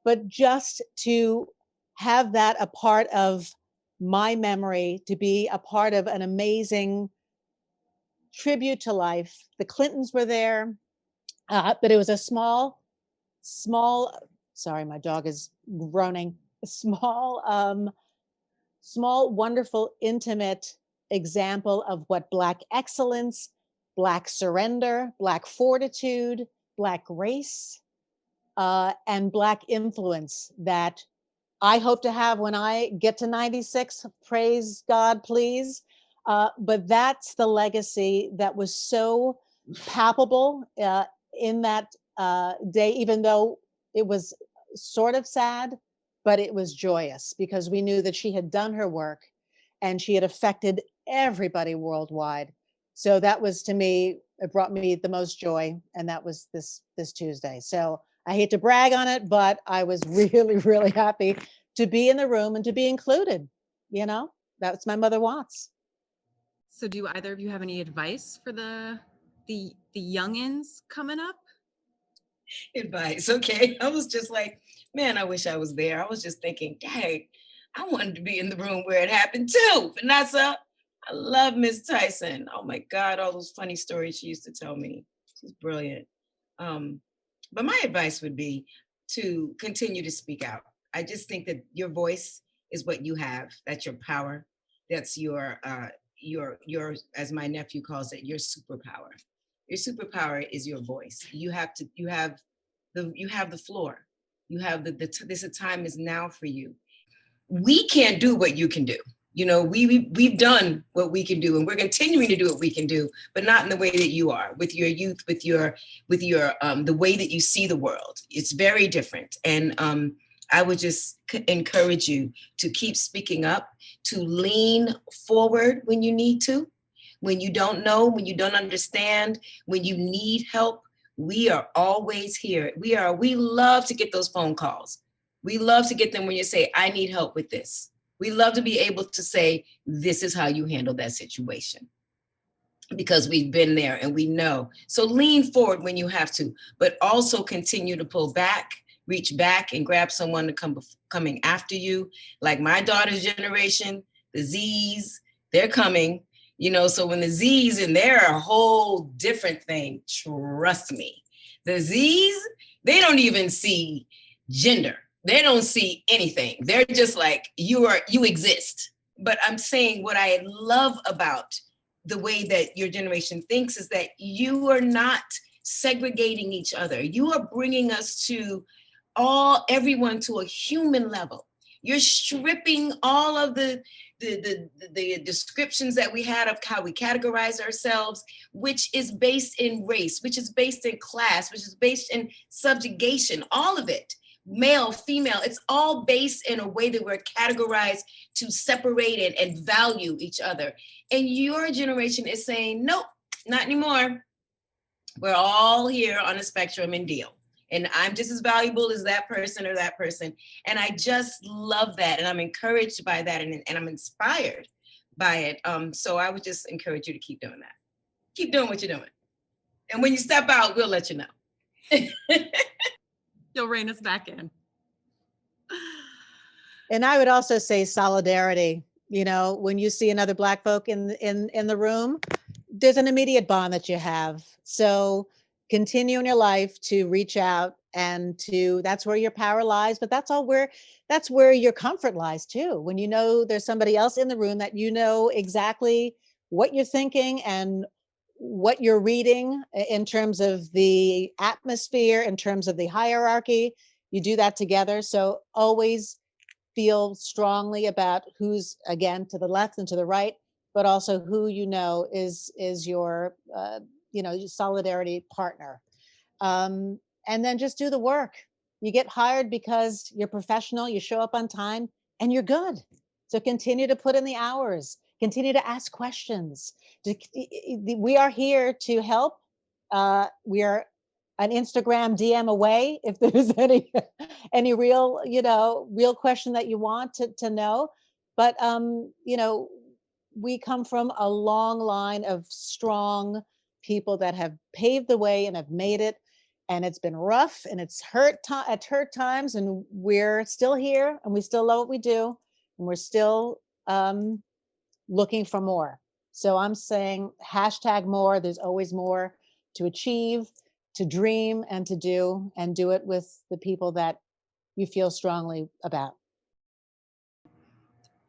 But just to have that a part of my memory, to be a part of an amazing tribute to life. The Clintons were there, but it was a small, sorry, my dog is groaning, a small, wonderful, intimate example of what Black excellence, Black surrender, Black fortitude, Black grace, and Black influence that I hope to have when I get to 96, praise God, please. But that's the legacy that was so palpable in that day, even though it was sort of sad, but it was joyous because we knew that she had done her work and she had affected everybody worldwide. So that was, to me, it brought me the most joy, and that was this Tuesday. So I hate to brag on it, but I was really, really happy to be in the room and to be included. That's my mother Watts. So do either of you have any advice for the youngins coming up? Advice, okay. I was just like, man, I wish I was there. I was just thinking, dang, I wanted to be in the room where it happened too. Vanessa, I love Miss Tyson. Oh my God, all those funny stories she used to tell me. She's brilliant. But my advice would be to continue to speak out. I just think that your voice is what you have. That's your power. That's your, as my nephew calls it, your superpower. Your superpower is your voice. You have the floor. You have this time is now for you. We can't do what you can do. We've done what we can do, and we're continuing to do what we can do, but not in the way that you are, with your youth, with your the way that you see the world. It's very different. And I would just encourage you to keep speaking up, to lean forward when you need to, when you don't know, when you don't understand, when you need help. We are always here. We love to get those phone calls. We love to get them when you say, I need help with this. We love to be able to say, this is how you handle that situation, because we've been there and we know. So lean forward when you have to, but also continue to pull back, reach back and grab someone to coming after you. Like my daughter's generation, the Z's, they're coming, so when the Z's, and they're a whole different thing, trust me. The Z's, they don't even see gender. They don't see anything. They're just like, you exist. But I'm saying what I love about the way that your generation thinks is that you are not segregating each other. You are bringing us to everyone to a human level. You're stripping all of the descriptions that we had of how we categorize ourselves, which is based in race, which is based in class, which is based in subjugation, all of it. Male, female, it's all based in a way that we're categorized to separate it and value each other. And your generation is saying, nope, not anymore. We're all here on a spectrum and deal. And I'm just as valuable as that person or that person. And I just love that. And I'm encouraged by that. And I'm inspired by it. So I would just encourage you to keep doing that. Keep doing what you're doing. And when you step out, we'll let you know. You'll rein us back in. And I would also say solidarity. You know, when you see another Black folk in the room, there's an immediate bond that you have. So continue in your life to reach out, and that's where your power lies, but that's where your comfort lies too. When you know there's somebody else in the room that you know exactly what you're thinking and what you're reading in terms of the atmosphere, in terms of the hierarchy, you do that together. So always feel strongly about who's, again, to the left and to the right, but also who you know is your your solidarity partner. And then just do the work. You get hired because you're professional, you show up on time, and you're good. So continue to put in the hours, continue to ask questions. We are here to help. We are an Instagram DM away if there's any real question that you want to know. But we come from a long line of strong people that have paved the way and have made it, and it's been rough and it's hurt times, and we're still here and we still love what we do, and we're still looking for more. So I'm saying #more. There's always more to achieve, to dream, and to do, and do it with the people that you feel strongly about.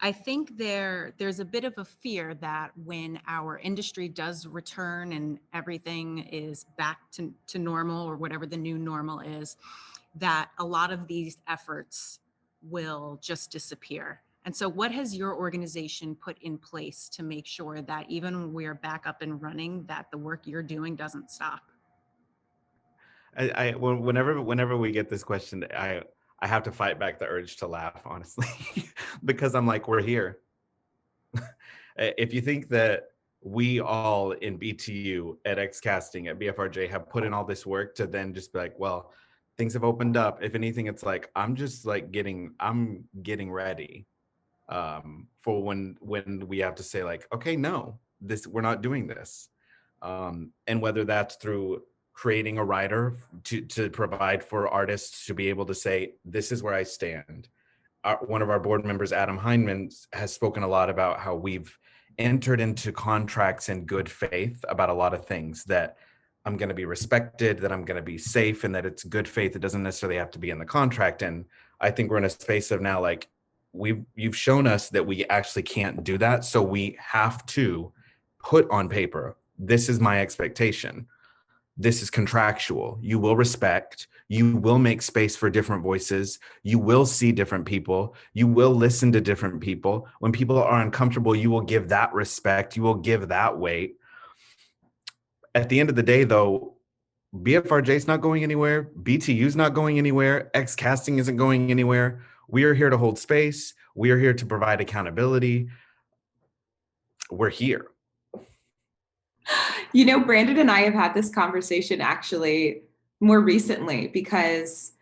I think there's a bit of a fear that when our industry does return and everything is back to normal, or whatever the new normal is, that a lot of these efforts will just disappear. And so what has your organization put in place to make sure that even when we're back up and running, that the work you're doing doesn't stop? Whenever we get this question, I have to fight back the urge to laugh, honestly, because I'm like, we're here. If you think that we all in BTU, at X Casting, at BFRJ have put in all this work to then just be like, well, things have opened up. If anything, it's like, I'm getting ready for when we have to say like, okay, no, we're not doing this. And whether that's through creating a rider to provide for artists to be able to say, this is where I stand. One of our board members, Adam Heineman, has spoken a lot about how we've entered into contracts in good faith about a lot of things, that I'm going to be respected, that I'm going to be safe, and that it's good faith. It doesn't necessarily have to be in the contract. And I think we're in a space of now, like, you've shown us that we actually can't do that. So we have to put on paper, this is my expectation. This is contractual. You will respect, you will make space for different voices, you will see different people, you will listen to different people. When people are uncomfortable, you will give that respect, you will give that weight. At the end of the day, though, BFRJ is not going anywhere, BTU is not going anywhere, X Casting isn't going anywhere. We are here to hold space. We are here to provide accountability. We're here. You know, Brandon and I have had this conversation actually more recently, because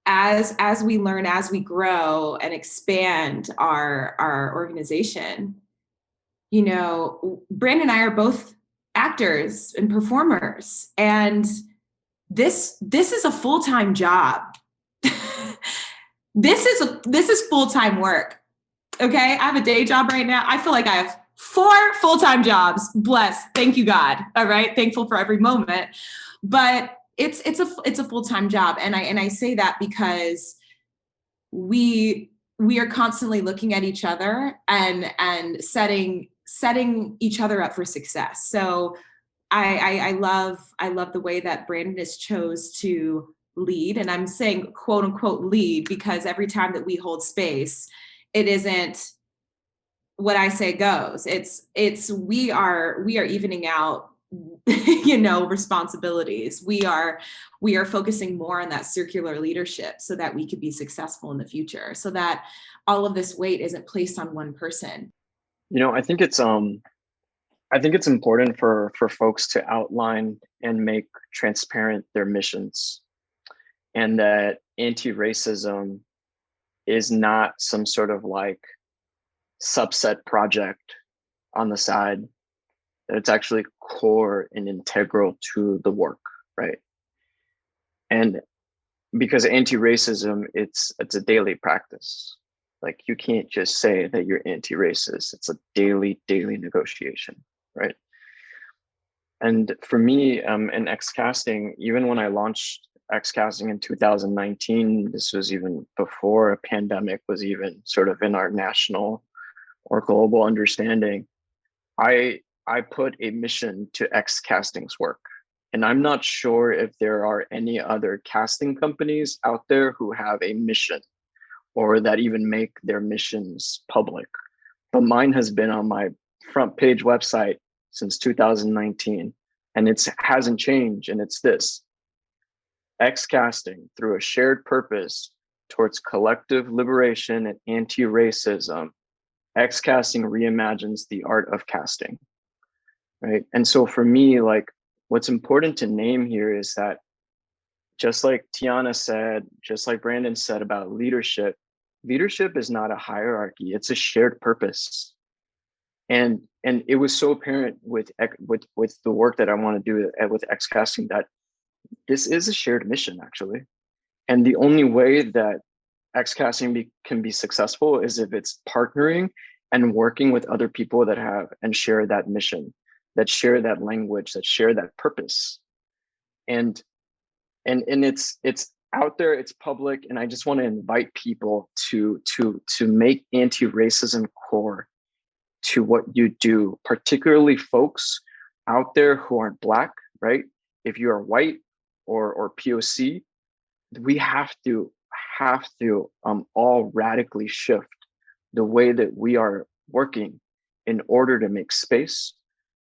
as we learn, as we grow and expand our organization, you know, Brandon and I are both actors and performers, and this is a full-time job. This is full-time work. Okay, I have a day job right now. I feel like I have 4 full-time jobs. Blessed. Thank you, God. All right. Thankful for every moment. But it's a full-time job. And I say that because we are constantly looking at each other and setting each other up for success. So I love the way that Brandon has chose to lead, and I'm saying quote unquote lead because every time that we hold space, it isn't what I say goes. It's we are evening out responsibilities. We are focusing more on that circular leadership so that we could be successful in the future, so that all of this weight isn't placed on one person. I think it's important for folks to outline and make transparent their missions, and that anti-racism is not some sort of like subset project on the side, that it's actually core and integral to the work, right? And because anti-racism, it's a daily practice. Like, you can't just say that you're anti-racist. It's a daily negotiation, right? And for me, in X Casting, even when I launched X Casting in 2019, this was even before a pandemic was even sort of in our national or global understanding, I put a mission to X Casting's work. And I'm not sure if there are any other casting companies out there who have a mission or that even make their missions public. But mine has been on my front page website since 2019, and it hasn't changed. And it's this: X Casting, through a shared purpose towards collective liberation and anti-racism, X Casting reimagines the art of casting, right? And so for me, like, what's important to name here is that, just like Tiana said, just like Brandon said about leadership is not a hierarchy, it's a shared purpose. And it was so apparent with the work that I want to do with X Casting that this is a shared mission, actually. And the only way that X Casting can be successful is if it's partnering and working with other people that have and share that mission, that share that language, that share that purpose. And it's out there, it's public, and I just want to invite people to make anti-racism core to what you do, particularly folks out there who aren't Black, right? If you are white or POC, we have to all radically shift the way that we are working in order to make space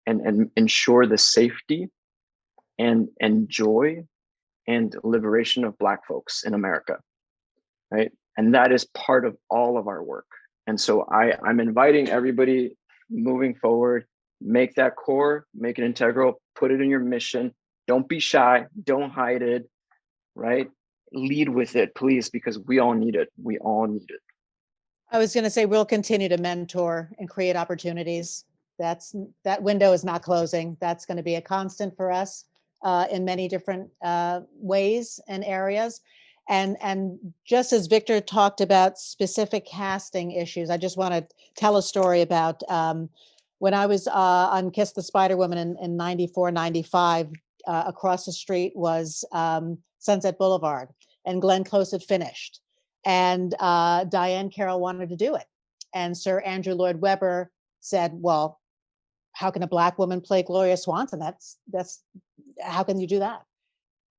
and ensure the safety and joy and liberation of Black folks in America, right? And that is part of all of our work. And so I'm inviting everybody moving forward, make that core, make it integral, put it in your mission. Don't be shy, don't hide it, right? Lead with it, please, because we all need it. We all need it. I was going to say, we'll continue to mentor and create opportunities. That window is not closing. That's going to be a constant for us in many different ways and areas. And just as Victor talked about specific casting issues, I just want to tell a story about when I was on Kiss the Spider Woman in 94, 95, across the street was Sunset Boulevard, and Glenn Close had finished. And Diane Carroll wanted to do it. And Sir Andrew Lloyd Webber said, well, how can a Black woman play Gloria Swanson? That's how can you do that?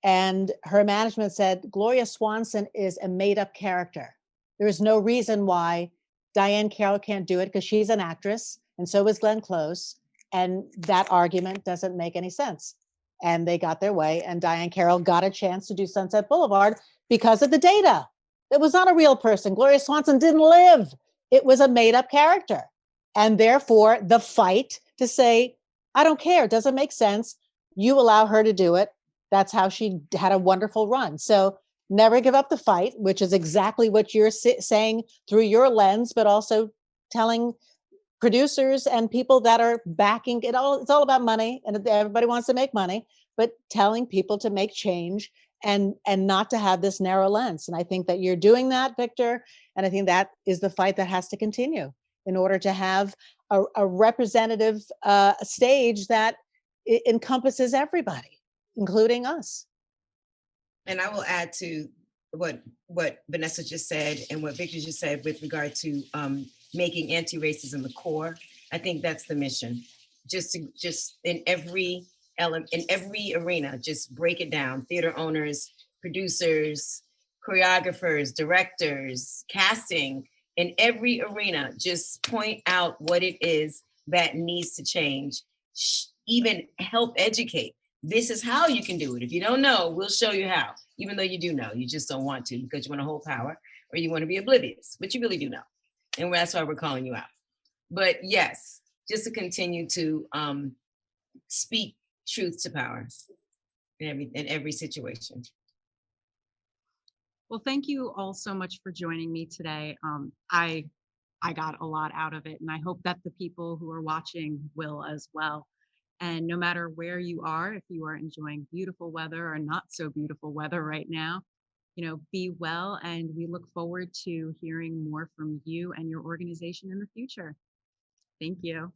And her management said, Gloria Swanson is a made-up character. There is no reason why Diane Carroll can't do it, because she's an actress, and so is Glenn Close. And that argument doesn't make any sense. And they got their way, and Diane Carroll got a chance to do Sunset Boulevard because of the data. It was not a real person. Gloria Swanson didn't live. It was a made-up character. And therefore, the fight to say, I don't care, it doesn't make sense. You allow her to do it. That's how she had a wonderful run. So never give up the fight, which is exactly what you're saying through your lens, but also telling producers and people that are backing it all. It's all about money, and everybody wants to make money, but telling people to make change and not to have this narrow lens. And I think that you're doing that, Victor. And I think that is the fight that has to continue in order to have a representative stage that encompasses everybody, including us. And I will add to what Vanessa just said and what Victor just said with regard to making anti-racism the core. I think that's the mission. Just in every element, in every arena, just break it down. Theater owners, producers, choreographers, directors, casting, in every arena, just point out what it is that needs to change. Even help educate. This is how you can do it. If you don't know, we'll show you how. Even though you do know, you just don't want to because you want to hold power or you want to be oblivious, but you really do know. And that's why we're calling you out. But yes, just to continue to speak truth to power in every situation. Well, thank you all so much for joining me today. I got a lot out of it, and I hope that the people who are watching will as well. And no matter where you are, if you are enjoying beautiful weather or not so beautiful weather right now, be well, and we look forward to hearing more from you and your organization in the future. Thank you.